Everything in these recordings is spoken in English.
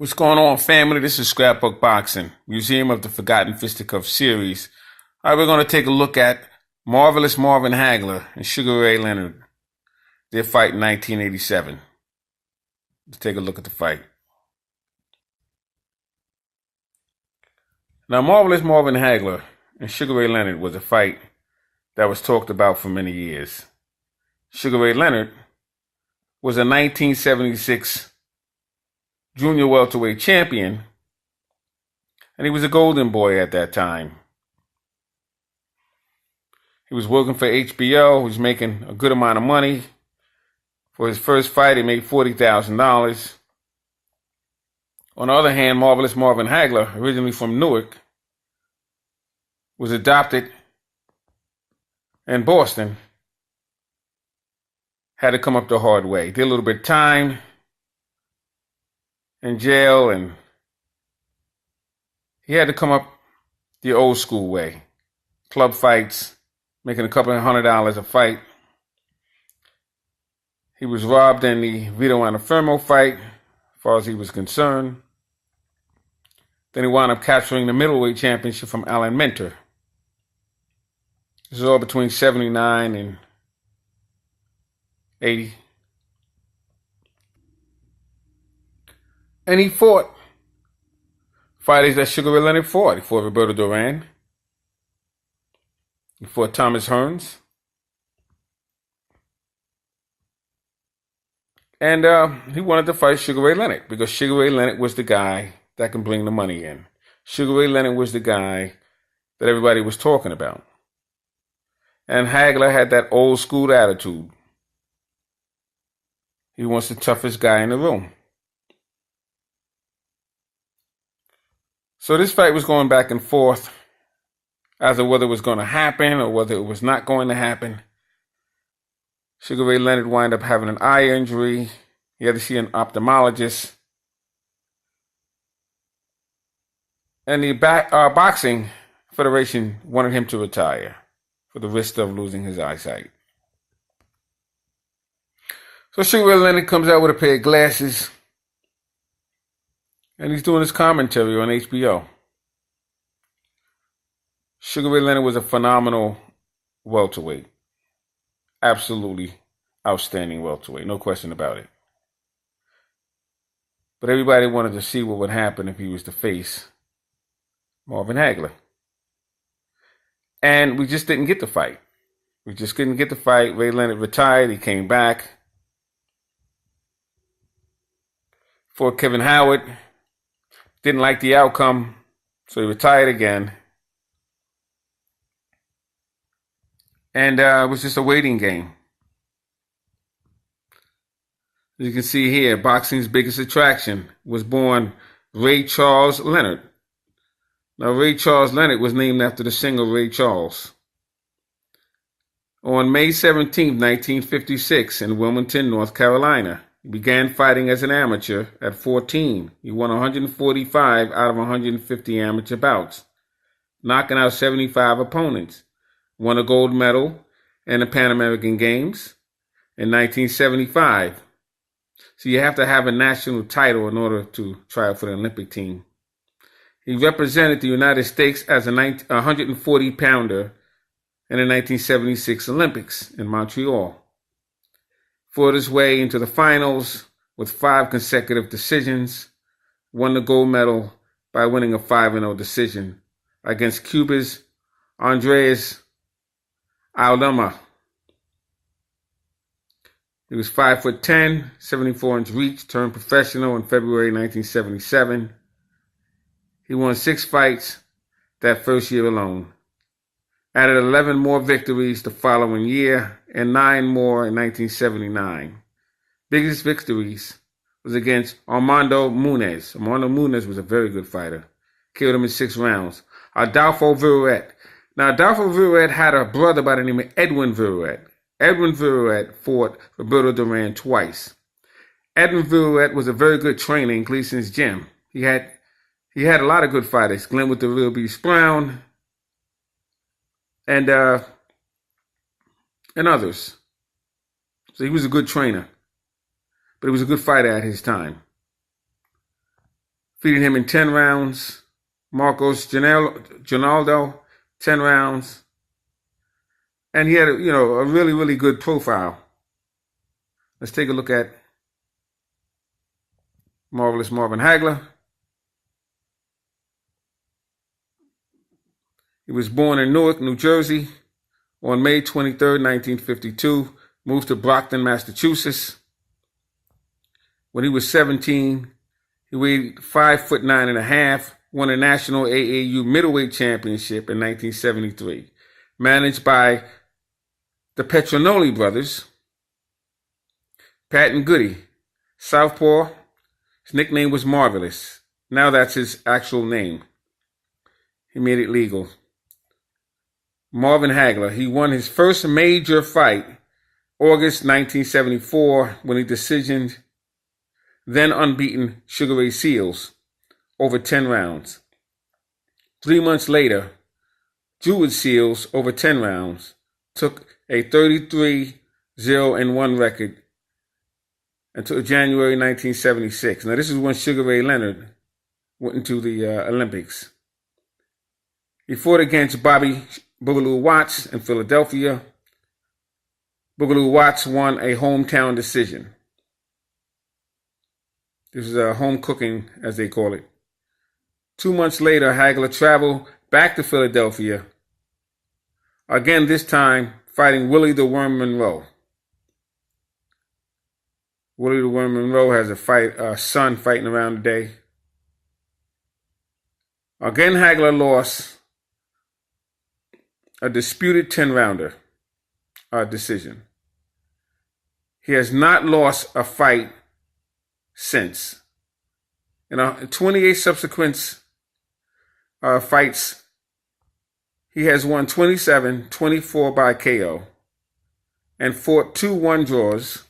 What's going on, family? This is Scrapbook Boxing, Museum of the Forgotten Fisticuffs series. All right, we're going to take a look at Marvelous Marvin Hagler and Sugar Ray Leonard. Their fight in 1987. Let's take a look at the fight. Now, Marvelous Marvin Hagler and Sugar Ray Leonard was a fight that was talked about for many years. Sugar Ray Leonard was a 1976 junior welterweight champion, and he was a golden boy at that time. He was working for HBO. He was making a good amount of money. For his first fight, he made $40,000. On the other hand, Marvelous Marvin Hagler, originally from Newark, was adopted in Boston, had to come up the hard way. Did a little bit of time in jail, and he had to come up the old school way. Club fights, making a couple of $100 a fight. He was robbed in the Vito Antuofermo fight, as far as he was concerned. Then he wound up capturing the middleweight championship from Alan Mentor. This is all between 79 and 80. And he fought fighters that Sugar Ray Leonard fought. He fought Roberto Duran. He fought Thomas Hearns. And he wanted to fight Sugar Ray Leonard because Sugar Ray Leonard was the guy that can bring the money in. Sugar Ray Leonard was the guy that everybody was talking about. And Hagler had that old school attitude. He wants the toughest guy in the room. So this fight was going back and forth as to whether it was going to happen or whether it was not going to happen. Sugar Ray Leonard wound up having an eye injury. He had to see an ophthalmologist. And the Boxing Federation wanted him to retire for the risk of losing his eyesight. So Sugar Ray Leonard comes out with a pair of glasses, and he's doing his commentary on HBO. Sugar Ray Leonard was a phenomenal welterweight. Absolutely outstanding welterweight, no question about it. But everybody wanted to see what would happen if he was to face Marvin Hagler. And we just didn't get the fight. We just couldn't get the fight. Ray Leonard retired. He came back. Fought Kevin Howard. Didn't like the outcome, so he retired again. And it was just a waiting game. As you can see here, boxing's biggest attraction was born Ray Charles Leonard. Now, Ray Charles Leonard was named after the singer Ray Charles. On May 17, 1956, in Wilmington, North Carolina, he began fighting as an amateur at 14. He won 145 out of 150 amateur bouts, knocking out 75 opponents. Won a gold medal in the Pan American Games in 1975. So you have to have a national title in order to try out for the Olympic team. He represented the United States as a 140-pounder in the 1976 Olympics in Montreal. Fought his way into the finals with 5 consecutive decisions. Won the gold medal by winning a 5-0 decision against Cuba's Andres Aldama. He was 5'10", 74-inch reach, turned professional in February 1977. He won 6 fights that first year alone. Added 11 more victories the following year and 9 more in 1979. Biggest victories was against Armando Munez. Armando Munez was a very good fighter. Killed him in 6 rounds. Adolfo Viruet. Now, Adolfo Viruet had a brother by the name of Edwin Viruet. Edwin Viruet fought Roberto Duran twice. Edwin Viruet was a very good trainer in Gleason's gym. He had a lot of good fighters. Glenn with the Real Beast Brown and others. So he was a good trainer, but he was a good fighter at his time. Defeated him in 10 rounds. Marcos Ginaldo, 10 rounds. And he had a really, really good profile. Let's take a look at Marvelous Marvin Hagler. He was born in Newark, New Jersey on May 23rd, 1952. Moved to Brockton, Massachusetts. When he was 17, he weighed 5'9.5", won a national AAU middleweight championship in 1973. Managed by the Petronoli brothers, Pat and Goody. Southpaw, his nickname was Marvelous. Now that's his actual name. He made it legal. Marvin Hagler, he won his first major fight, August 1974, when he decisioned then unbeaten Sugar Ray Seals over 10 rounds. 3 months later, Jewett Seals over 10 rounds took a 33-0-1 record until January 1976. Now, this is when Sugar Ray Leonard went into the Olympics. He fought against Bobby Boogaloo Watts in Philadelphia. Boogaloo Watts won a hometown decision. This is home cooking, as they call it. 2 months later, Hagler traveled back to Philadelphia, again this time fighting Willie the Worm Monroe. Willie the Worm Monroe has a son fighting around today. Again, Hagler lost a disputed 10-rounder decision. He has not lost a fight since. In 28 subsequent fights, he has won 27, 24 by KO, and fought 2 1 draws.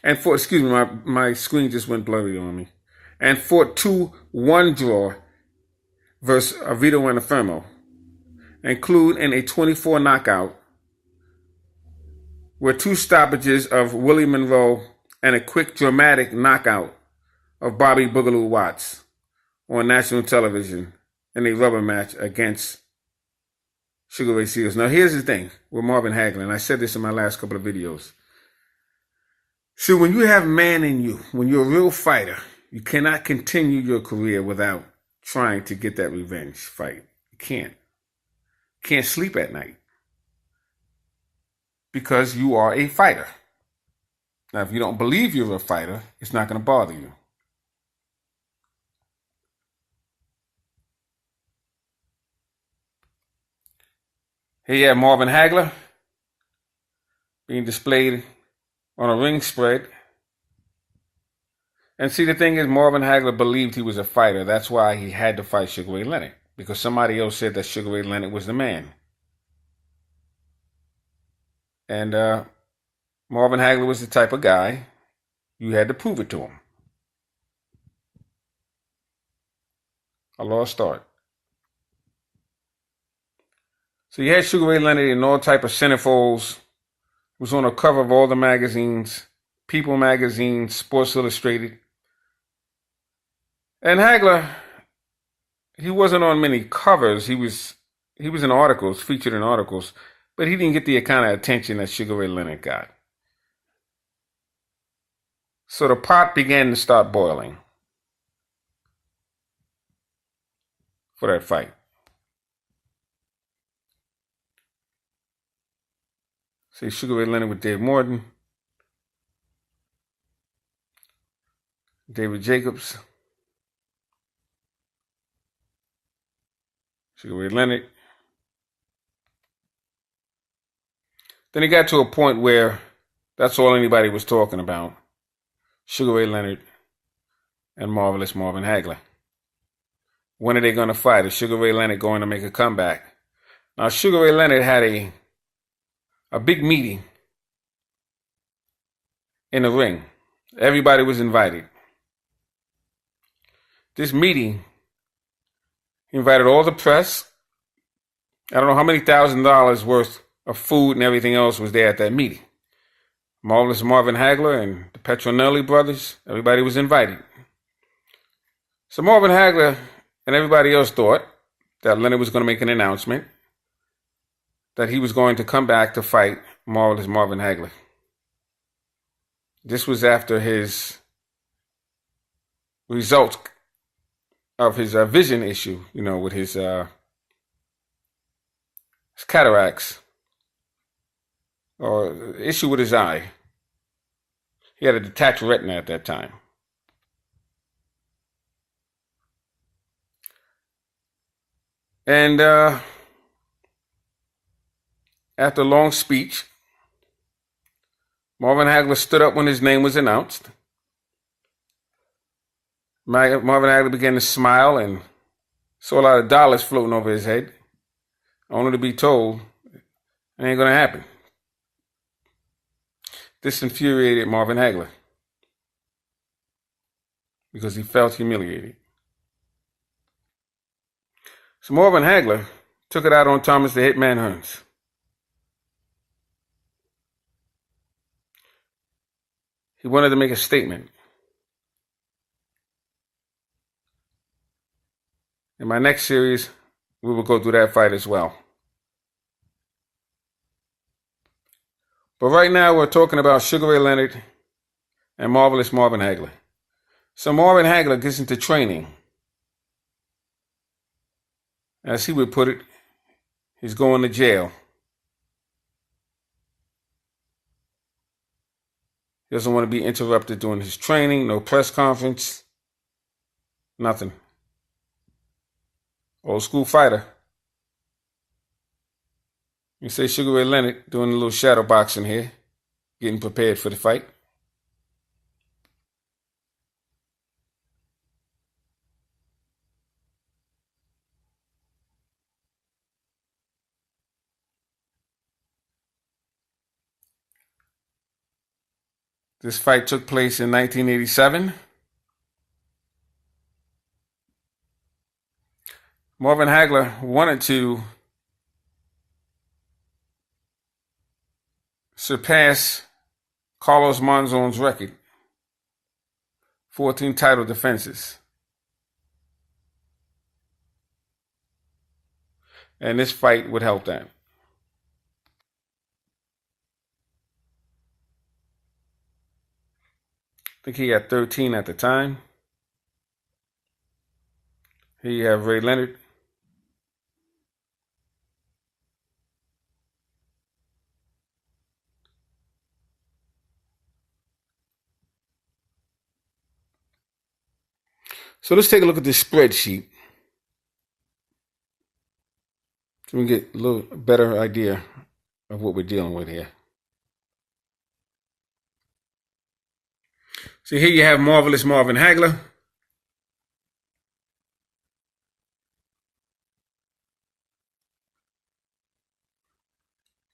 And fought, excuse me, my screen just went blurry on me. And fought 2 1 draw versus Vito Antuofermo, including a 24 knockout, with 2 stoppages of Willie Monroe and a quick dramatic knockout of Bobby Boogaloo Watts on national television in a rubber match against Sugar Ray Seals. Now, here's the thing with Marvin Hagler, and I said this in my last couple of videos. See, when you have man in you, when you're a real fighter, you cannot continue your career without trying to get that revenge fight. You can't. You can't sleep at night because you are a fighter. Now, if you don't believe you're a fighter, it's not going to bother you. Here you have Marvin Hagler being displayed on a ring spread. And see, the thing is, Marvin Hagler believed he was a fighter. That's why he had to fight Sugar Ray Leonard, because somebody else said that Sugar Ray Leonard was the man. And Marvin Hagler was the type of guy, you had to prove it to him. A lost start. So you had Sugar Ray Leonard in all type of centerfolds. Was on the cover of all the magazines, People magazine, Sports Illustrated. And Hagler, he wasn't on many covers. He was in articles, featured in articles, but he didn't get the kind of attention that Sugar Ray Leonard got. So the pot began to start boiling for that fight. See Sugar Ray Leonard with Dave Morton, David Jacobs, Sugar Ray Leonard. Then it got to a point where that's all anybody was talking about. Sugar Ray Leonard and Marvelous Marvin Hagler. When are they going to fight? Is Sugar Ray Leonard going to make a comeback? Now, Sugar Ray Leonard had a big meeting in the ring. Everybody was invited. This meeting, he invited all the press. I don't know how many $1,000s worth of food and everything else was there at that meeting. Marvelous Marvin Hagler and the Petronelli brothers. Everybody was invited. So Marvin Hagler and everybody else thought that Leonard was going to make an announcement that he was going to come back to fight Marvelous Marvin Hagler. This was after his results of his vision issue, with his cataracts, or issue with his eye. He had a detached retina at that time. And after a long speech, Marvin Hagler stood up when his name was announced. Marvin Hagler began to smile and saw a lot of dollars floating over his head, only to be told it ain't going to happen. This infuriated Marvin Hagler because he felt humiliated. So Marvin Hagler took it out on Thomas the Hitman Hearns. He wanted to make a statement. In my next series, we will go through that fight as well. But right now, we're talking about Sugar Ray Leonard and Marvelous Marvin Hagler. So Marvin Hagler gets into training. As he would put it, he's going to jail. He doesn't want to be interrupted during his training, no press conference, nothing. Old school fighter. You say Sugar Ray Leonard doing a little shadow boxing here, getting prepared for the fight. This fight took place in 1987. Marvin Hagler wanted to surpass Carlos Monzon's record, 14 title defenses. And this fight would help that. I think he had 13 at the time. Here you have Ray Leonard. So let's take a look at this spreadsheet so we can get a little better idea of what we're dealing with here. So here you have Marvelous Marvin Hagler.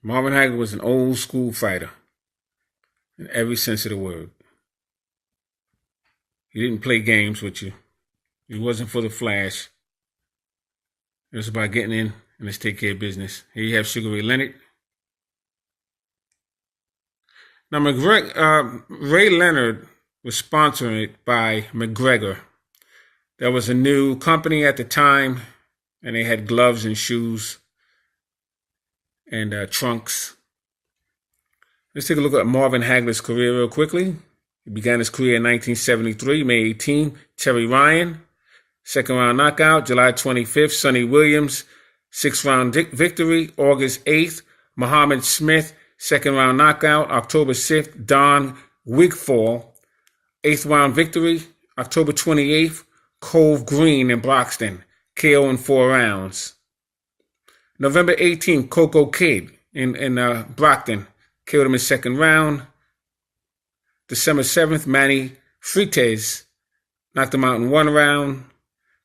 Marvin Hagler was an old school fighter in every sense of the word. He didn't play games with you. He wasn't for the flash. It was about getting in and let's take care of business. Here you have Sugar Ray Leonard. Now, Ray Leonard was sponsored by McGregor. There was a new company at the time, and they had gloves and shoes and trunks. Let's take a look at Marvin Hagler's career real quickly. He began his career in 1973, May 18, Terry Ryan. Second round knockout, July 25th, Sonny Williams. 6th round victory, August 8th, Muhammad Smith. Second round knockout, October 6th, Don Wigfall. 8th round victory, October 28th, Cove Green in Broxton, KO in 4 rounds. November 18th, Coco Kid in Brockton, killed him in 2nd round. December 7th, Manny Freitas knocked him out in 1 round.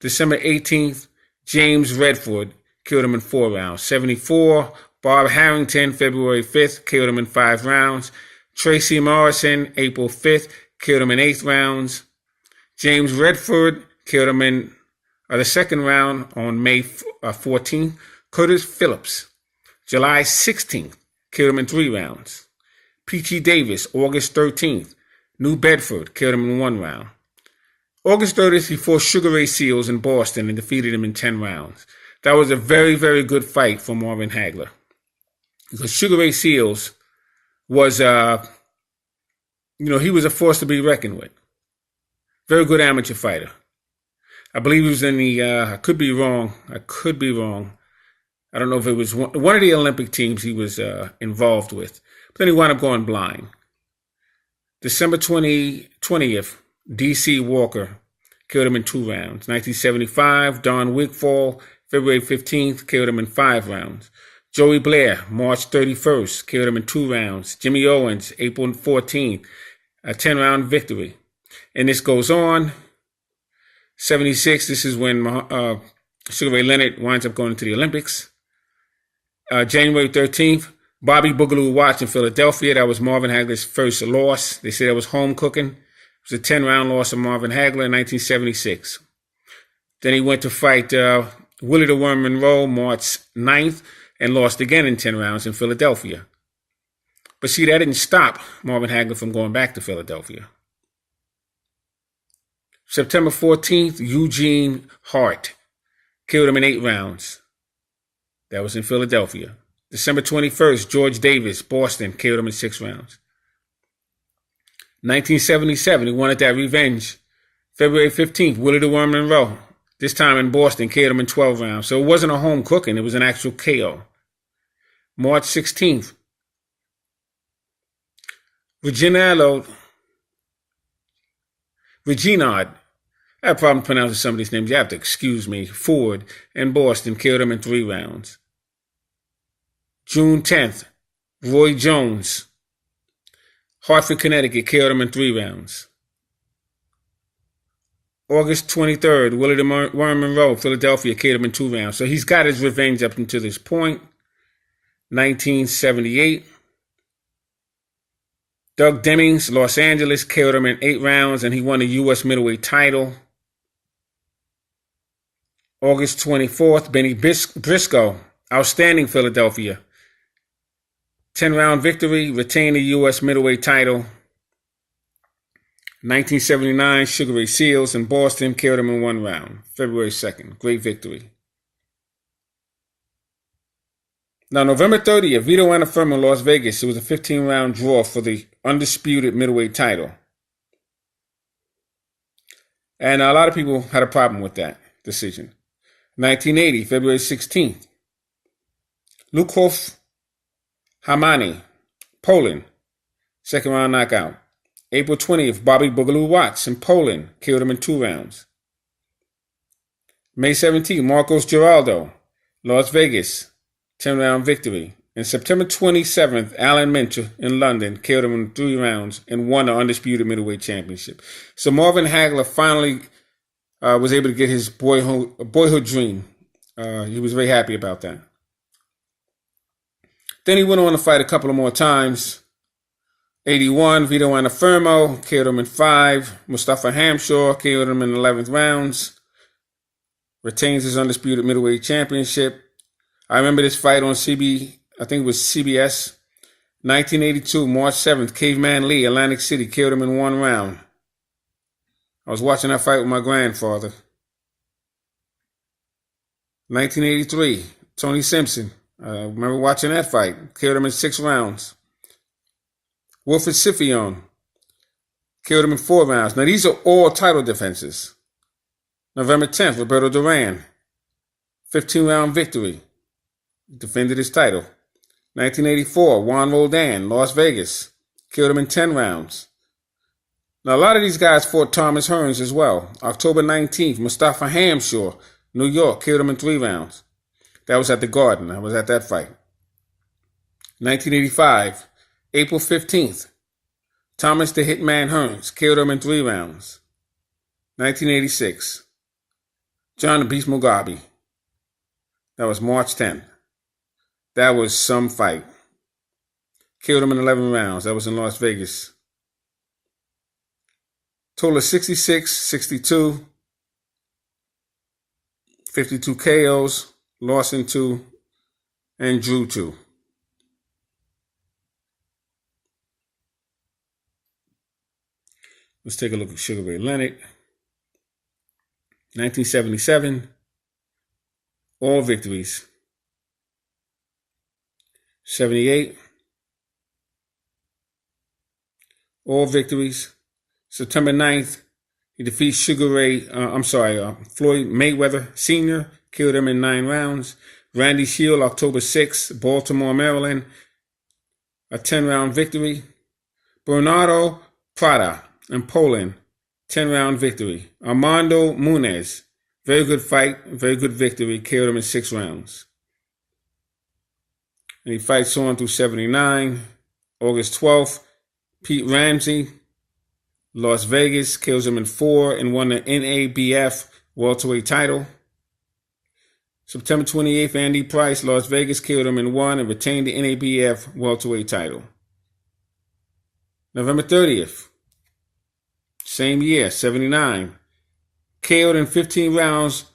December 18th, James Redford killed him in 4 rounds. 74, Bob Harrington, February 5th, killed him in 5 rounds. Tracy Morrison, April 5th, killed him in 8 rounds. James Redford killed him in the 2nd round on May 14th. Curtis Phillips, July 16th, killed him in 3 rounds. Peachy Davis, August 13th, New Bedford, killed him in 1 round. August 30th, he fought Sugar Ray Seals in Boston and defeated him in 10 rounds. That was a very, very good fight for Marvin Hagler. Because Sugar Ray Seals was, he was a force to be reckoned with. Very good amateur fighter. I believe he was in the, I could be wrong. I don't know if it was one of the Olympic teams he was involved with. But then he wound up going blind. December 20th, D.C. Walker killed him in 2 rounds. 1975, Don Wigfall, February 15th, killed him in 5 rounds. Joey Blair, March 31st, killed him in 2 rounds. Jimmy Owens, April 14th, a 10-round victory. And this goes on. 76, this is when Sugar Ray Leonard winds up going to the Olympics. January 13th, Bobby Boogaloo Watts in Philadelphia. That was Marvin Hagler's first loss. They said it was home cooking. It was a 10-round loss of Marvin Hagler in 1976. Then he went to fight Willie the Worm Monroe March 9th and lost again in 10 rounds in Philadelphia. But see, that didn't stop Marvin Hagler from going back to Philadelphia. September 14th, Eugene Hart killed him in 8 rounds. That was in Philadelphia. December 21st, George Davis, Boston, killed him in 6 rounds. 1977, he wanted that revenge. February 15th, Willie the Worm Monroe, this time in Boston, killed him in 12 rounds. So it wasn't a home cooking, it was an actual KO. March 16th, Reginald, I have a problem pronouncing some of these names. You have to excuse me. Ford in Boston killed him in 3 rounds. June 10th, Roy Jones, Hartford, Connecticut, killed him in 3 rounds. August 23rd, Willie the Worm Monroe, Philadelphia, killed him in 2 rounds. So he's got his revenge up until this point. 1978, Doug Demings, Los Angeles, killed him in 8 rounds, and he won the U.S. middleweight title. August 24th, Benny Briscoe, outstanding Philadelphia. 10-round victory, retained the U.S. middleweight title. 1979, Sugar Ray Seals in Boston, killed him in 1 round. February 2nd, great victory. Now, November 30th, Vito Antuofermo in Las Vegas. It was a 15-round draw for the undisputed middleweight title. And a lot of people had a problem with that decision. 1980, February 16th, Lukov Hamani, Poland, 2nd round knockout. April 20th, Bobby Boogaloo Watts in Poland, killed him in 2 rounds. May 17th, Marcos Giraldo, Las Vegas, 10-round victory. And September 27th, Alan Minter in London killed him in 3 rounds and won the undisputed middleweight championship. So Marvin Hagler finally was able to get his boyhood dream. He was very happy about that. Then he went on to fight a couple of more times. 81, Vito Antuofermo, killed him in 5. Mustafa Hamshaw killed him in 11th rounds. Retains his undisputed middleweight championship. I remember this fight on I think it was CBS. 1982, March 7th, Caveman Lee, Atlantic City, killed him in 1 round. I was watching that fight with my grandfather. 1983, Tony Simpson. I remember watching that fight. Killed him in 6 rounds. Wilfred Scipion. Killed him in 4 rounds. Now, these are all title defenses. November 10th, Roberto Duran. 15-round victory. Defended his title. 1984, Juan Roldan, Las Vegas. Killed him in 10 rounds. Now, a lot of these guys fought Thomas Hearns as well. October 19th, Mustafa Hamshaw, New York, killed him in 3 rounds. That was at the Garden. I was at that fight. 1985, April 15th, Thomas the Hitman Hearns, killed him in 3 rounds. 1986, John the Beast Mugabe. That was March 10th. That was some fight. Killed him in 11 rounds. That was in Las Vegas. Total of 66, 62, 52 KOs, lost in 2, and drew 2. Let's take a look at Sugar Ray Leonard. 1977, all victories. 78, all victories. September 9th, he defeats Floyd Mayweather Sr., killed him in 9 rounds. Randy Shield, October 6th, Baltimore, Maryland, a 10-round victory. Bernardo Prada in Poland, 10-round victory. Armando Munez, very good fight, very good victory, killed him in 6 rounds. And he fights on through 79. August 12th, Pete Ramsey, Las Vegas, kills him in 4 and won the NABF welterweight title. September 28th, Andy Price, Las Vegas, killed him in 1 and retained the NABF welterweight title. November 30th, same year, 79, KO'd in 15 rounds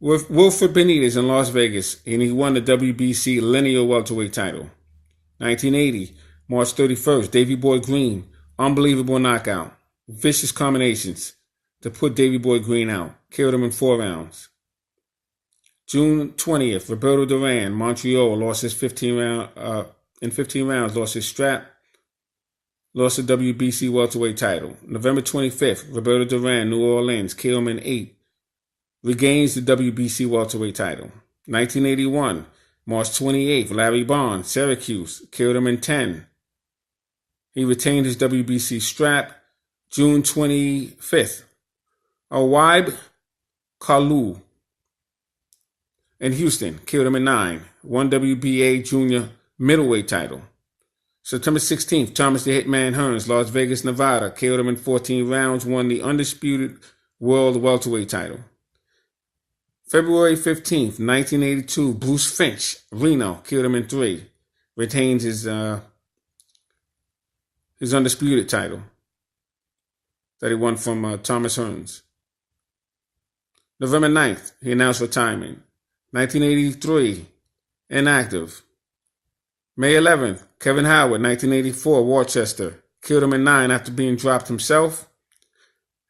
with Wilfred Benitez in Las Vegas, and he won the WBC lineal welterweight title. 1980, March 31st, Davey Boy Green, unbelievable knockout, vicious combinations to put Davey Boy Green out, killed him in 4 rounds. June 20th, Roberto Duran, Montreal, lost his 15 rounds, lost his strap, lost the WBC welterweight title. November 25th, Roberto Duran, New Orleans, killed him in 8, regains the WBC welterweight title. 1981, March 28th, Larry Bond, Syracuse, killed him in 10. He retained his WBC strap. June 25th, Awaib Kalu in Houston, killed him in 9, won WBA junior middleweight title. September 16th, Thomas the Hitman Hearns, Las Vegas, Nevada, killed him in 14 rounds, won the undisputed world welterweight title. February 15th, 1982, Bruce Finch, Reno, killed him in 3, retains his undisputed title that he won from Thomas Hearns. November 9th, he announced retirement. 1983, inactive. May 11th, Kevin Howard, 1984, Worcester, killed him in 9 after being dropped himself.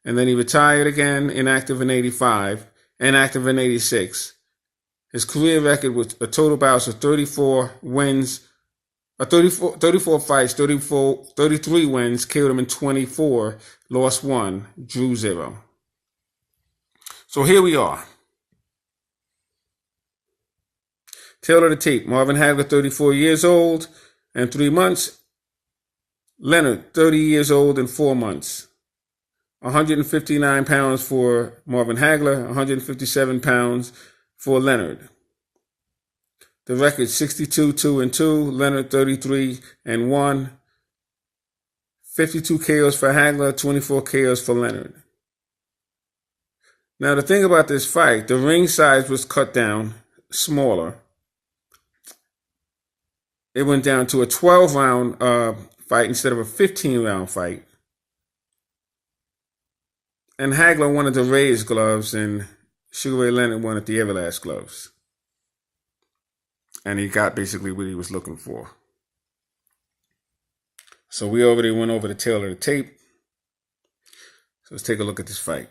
And then he retired again, inactive in 85, inactive in 86. His career record was a total bouts of 34 wins, 34 fights, 33 wins, killed him in 24, lost 1, drew 0. So here we are. Tail of the tape, Marvin Hagler, 34 years old and 3 months. Leonard, 30 years old and 4 months. 159 pounds for Marvin Hagler, 157 pounds for Leonard. The record 62-2-2, Leonard 33-1. 52 KOs for Hagler, 24 KOs for Leonard. Now the thing about this fight, the ring size was cut down, smaller. It went down to a 12-round fight instead of a 15-round fight. And Hagler wanted the raised gloves, and Sugar Ray Leonard wanted the Everlast gloves. And he got basically what he was looking for. So we already went over the tail of the tape. So let's take a look at this fight.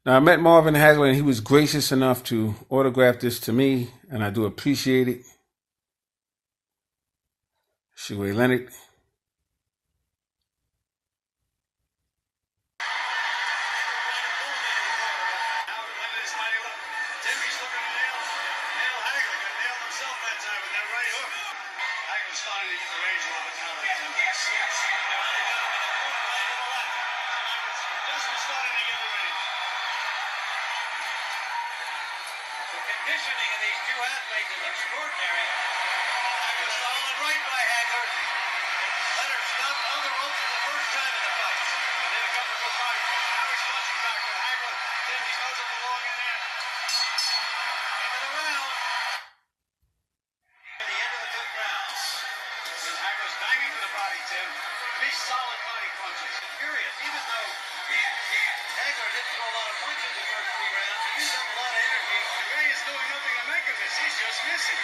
Now, I met Marvin Hagler, and he was gracious enough to autograph this to me, and I do appreciate it. Sugar Ray Leonard. Conditioning of these two athletes is extraordinary. Hagler solid right by Hagler. Leonard stopped on the ropes for the first time in the fight. And then a couple of good body moves. Now he's punching back to Hagler. Tim, he throws up the long end in. Into the round. At the end of the 5th round. And Hagler's banging for the body, Tim. 3 solid body punches. Curious, even though Hagler didn't throw lot of punches the first 3 rounds. He used up a lot of energy. The guy is doing nothing to make him miss. He's just missing.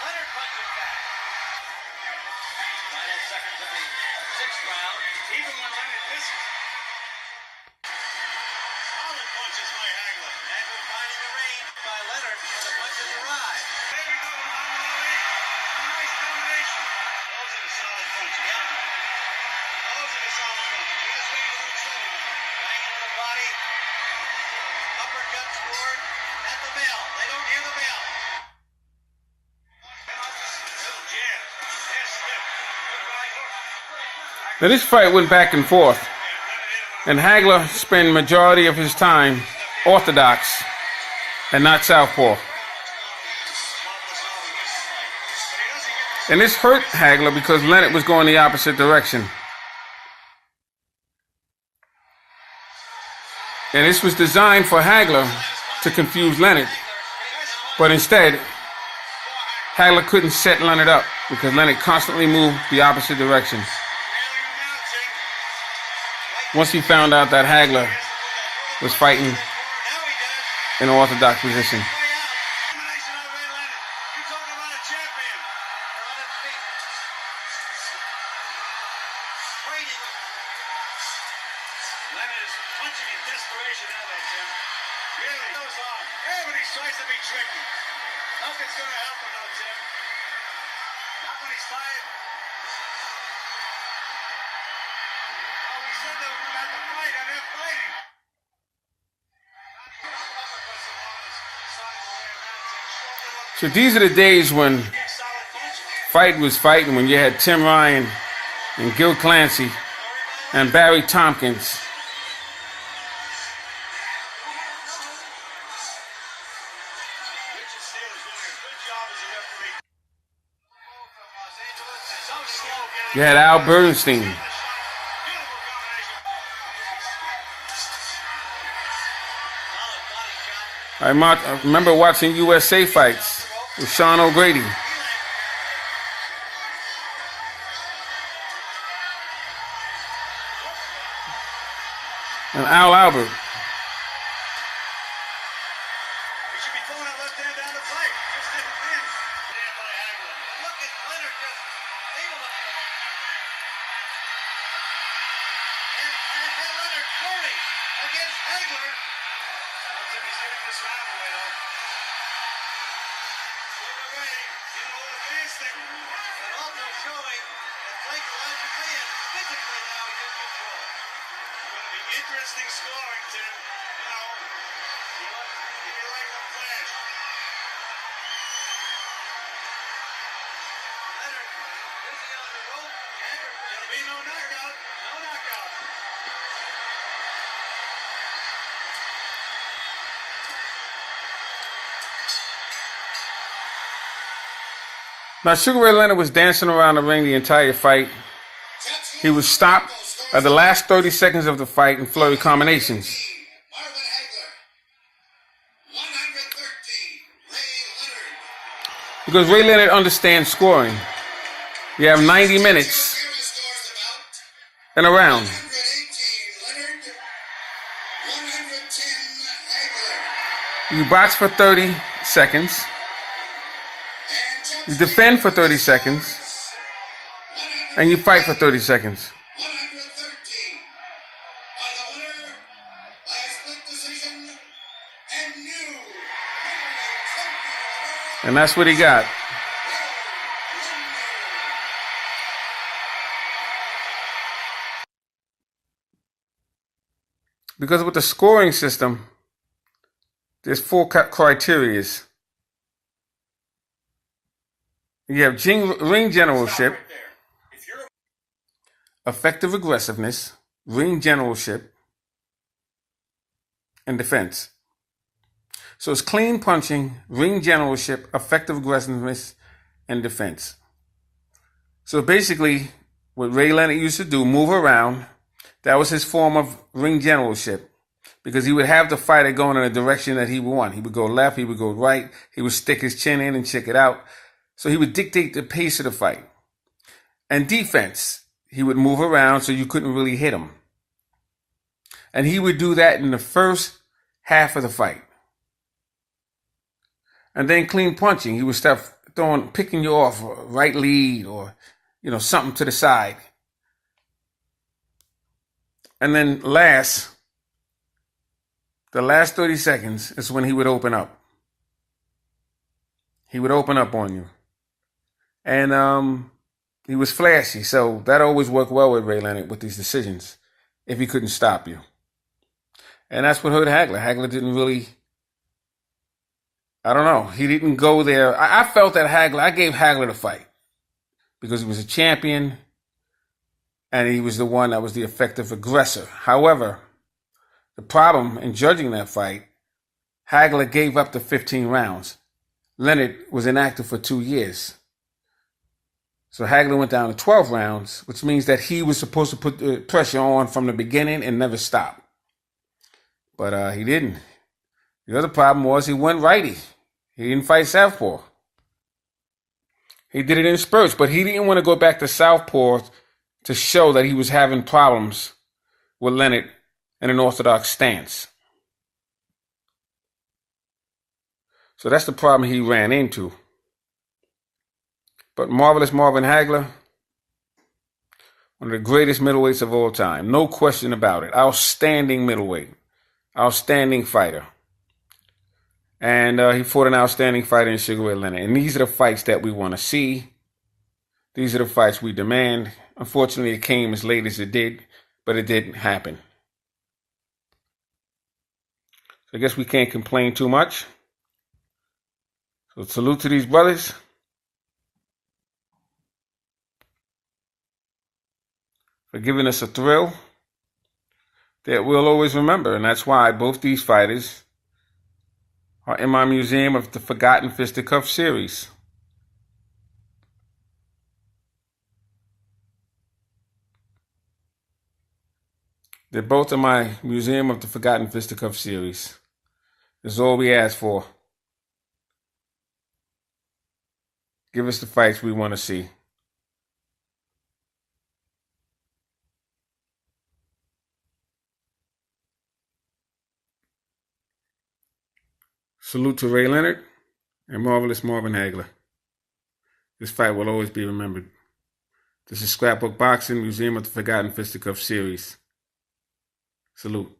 Leonard punches back. Final seconds of the 6th round. Even when Leonard misses. Solid punches by Hagler. Hagler finding the range by Leonard when the punches arrive. There you go, Muhammad Ali. A nice combination. Those are the solid punches. Yeah. Those are the solid punches. He has lead on setting. Bang into the body. Uppercut scored at the bell. They don't hear the bell. Little jab. They're stiff. Good right hook. Now this fight went back and forth, and Hagler spent majority of his time orthodox and not southpaw. And this hurt Hagler because Leonard was going the opposite direction. And this was designed for Hagler to confuse Leonard. But instead, Hagler couldn't set Leonard up because Leonard constantly moved the opposite direction. Once he found out that Hagler was fighting in an orthodox position. Leonard is punching in desperation out there, Tim. Really goes on. Everybody tries to be tricky. Nothing's going to help him, though, Tim. Not when he's tired. Oh, we said they were about to fight, and they're fighting. So these are the days when fight was fighting, when you had Tim Ryan and Gil Clancy and Barry Tompkins. You had Al Bernstein. I remember watching USA fights with Sean O'Grady. And Al Albert. He should be throwing that left hand down the pipe. Just didn't win. Damn by Hagler. Look at Leonard just able to. And Leonard Curry against Hagler. Looks like he's giving this round away, though. Give it away. You know what it is thing. But also showing that psychologically and physically now he's in control. Going to be interesting scoring, Tim. You know, you like the flash. Leonard, busy on the rope. There'll be no knockout. No knockout. Now Sugar Ray Leonard was dancing around the ring the entire fight. He was stopped at the last 30 seconds of the fight in flurry combinations. Marvin Hagler. 113. Ray Leonard. Because Ray Leonard understands scoring. You have 90 minutes in a round. 118 Leonard. 110 Hagler. You box for 30 seconds. You defend for 30 seconds. And you fight for 30 seconds. 113 by the winner by a split decision and new champion. And that's what he got. Because with the scoring system, there's 4 criteria. You have ring generalship, effective aggressiveness, ring generalship, and defense. So it's clean punching, ring generalship, effective aggressiveness, and defense. So basically, what Ray Leonard used to do, move around, that was his form of ring generalship. Because he would have the fighter going in a direction that he would want. He would go left, he would go right, he would stick his chin in and check it out. So he would dictate the pace of the fight. And defense, he would move around so you couldn't really hit him. And he would do that in the first half of the fight. And then clean punching. He would start picking you off, right lead or, something to the side. And then the last 30 seconds is when he would open up. He would open up on you. And he was flashy, so that always worked well with Ray Leonard with these decisions, if he couldn't stop you. And that's what hurt Hagler. Hagler didn't really, I don't know, he didn't go there. I felt that I gave Hagler the fight because he was a champion and he was the one that was the effective aggressor. However, the problem in judging that fight, Hagler gave up the 15 rounds. Leonard was inactive for 2 years. So Hagler went down to 12 rounds, which means that he was supposed to put the pressure on from the beginning and never stop. But he didn't. The other problem was he went righty. He didn't fight southpaw. He did it in spurts, but he didn't want to go back to southpaw to show that he was having problems with Leonard in an orthodox stance. So that's the problem he ran into. But Marvelous Marvin Hagler, one of the greatest middleweights of all time. No question about it. Outstanding middleweight. Outstanding fighter. And he fought an outstanding fighter in Sugar Ray Leonard. And these are the fights that we want to see. These are the fights we demand. Unfortunately, it came as late as it did, but it didn't happen. So I guess we can't complain too much. So salute to these brothers. For giving us a thrill that we'll always remember. And that's why both these fighters are in my museum of the Forgotten Fisticuffs series. They're both in my museum of the Forgotten Fisticuffs series. That's all we ask for. Give us the fights we want to see. Salute to Ray Leonard and Marvelous Marvin Hagler. This fight will always be remembered. This is Scrapbook Boxing, Museum of the Forgotten Fisticuffs series. Salute.